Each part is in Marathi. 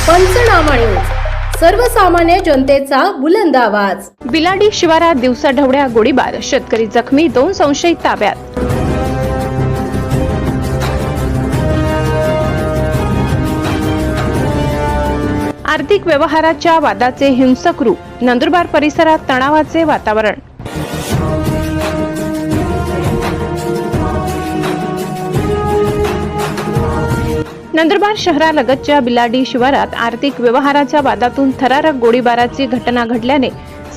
पंचनामा न्यूज, सर्वसामान्य जनतेचा बुलंद आवाज। बिलाडी शिवारात दिवसाढवळ्या गोळीबार, शेतकरी जखमी, 2 संशयित ताब्यात। आर्थिक व्यवहाराच्या वादाचे हिंसक रूप, नंदुरबार परिसरात तणावाचे वातावरण। नंदुरबार शहरालगतच्या बिलाडी शिवारात आर्थिक व्यवहाराच्या वादातून थरारक गोळीबाराची घटना घडल्याने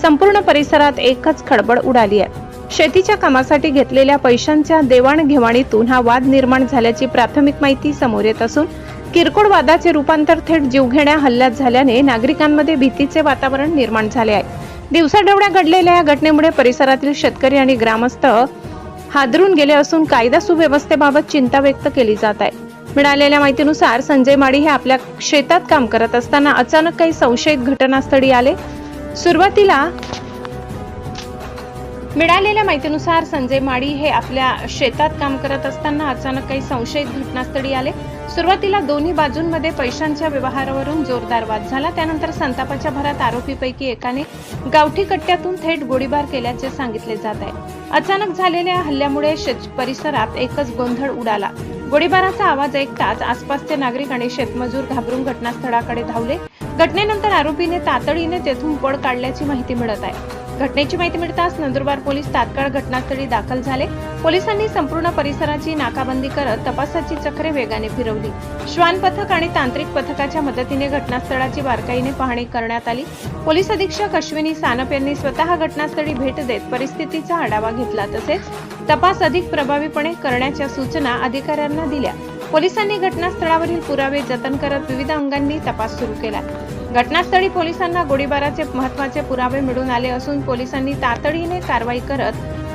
संपूर्ण परिसरात एकच खळबळ उडाली आहे। शेतीच्या कामासाठी घेतलेल्या पैशांच्या देवाणघेवाणीतून हा वाद निर्माण झाल्याची प्राथमिक माहिती समोर येत असून किरकोळ वादाचे रूपांतर थेट जीवघेण्या हल्ल्यात झाल्याने नागरिकांमध्ये भीतीचे वातावरण निर्माण झाले आहे। दिवसाढवळ्या घडलेल्या या घटनेमुळे परिसरातील शेतकरी आणि ग्रामस्थ हादरून गेले असून कायदा सुव्यवस्थेबाबत चिंता व्यक्त केली जात आहे। मिळालेल्या माहितीनुसार संजय माडी हे आपल्या शेतात काम करत असताना अचानक काही संशयित घटनास्थळी आले। सुरुवातीला मिळालेल्या माहितीनुसार संजय माडी हे आपल्या शेतात काम करत असताना अचानक काही संशयित घटनास्थळी आले। सुरुवातीला दोन्ही बाजूंमध्ये पैशांच्या व्यवहारावरून जोरदार वाद झाला। त्यानंतर संतापाच्या भरात आरोपीपैकी एकाने गावठी कट्ट्यातून थेट गोळीबार केल्याचे सांगितले जात आहे। अचानक झालेल्या हल्ल्यामुळे परिसरात एकच गोंधळ उडाला। गोळीबाराचा आवाज ऐकताच आसपासचे नागरिक आणि शेतमजूर घाबरून घटनास्थळाकडे धावले। घटनेनंतर आरोपीने तातडीने तेथून पळ काढल्याची माहिती मिळत आहे। घटनेची माहिती मिळताच नंदुरबार पोलीस तात्काळ घटनास्थळी दाखल झाले। पोलिसांनी संपूर्ण परिसराची नाकाबंदी करत तपासाची चक्रे वेगाने फिरवली। श्वान पथक आणि तांत्रिक पथकाच्या मदतीने घटनास्थळाची बारकाईने पाहणी करण्यात आली। पोलीस अधीक्षक अश्विनी सानप यांनी स्वतः घटनास्थळी भेट देत परिस्थितीचा आढावा घेतला, तसेच तपास अधिक प्रभावीपणे करण्याच्या सूचना अधिकाऱ्यांना दिल्या। पोलिसांनी घटनास्थळावरील पुरावे जतन करत विविध अंगांनी तपास सुरू केला। घटनास्थळी पोलिसांना गोळीबाराचे महत्त्वाचे पुरावे मिळून आले असून पोलिसांनी तातडीने कारवाई करत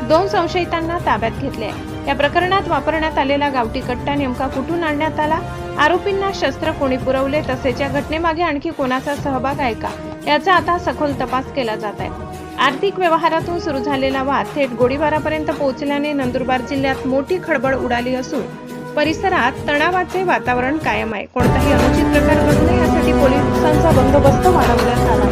2 संशयितांना ताब्यात घेतले आहे। या प्रकरणात वापरण्यात आलेला गावठी कट्टा नेमका कुठून आणण्यात आला, आरोपींना शस्त्र कोणी पुरवले, तसेच या घटनेमागे आणखी कोणाचा सहभाग आहे का, याचा आता सखोल तपास केला जात आहे। आर्थिक व्यवहारातून सुरू झालेला वाद थेट गोळीबारापर्यंत पोहोचल्याने नंदुरबार जिल्ह्यात मोठी खळबळ उडाली असून परिसरात तणावाचे वातावरण कायम आहे। कोणताही अनुचित प्रकार घडू नये यासाठी पोलिसांचा बंदोबस्त वाढवण्यात आला आहे।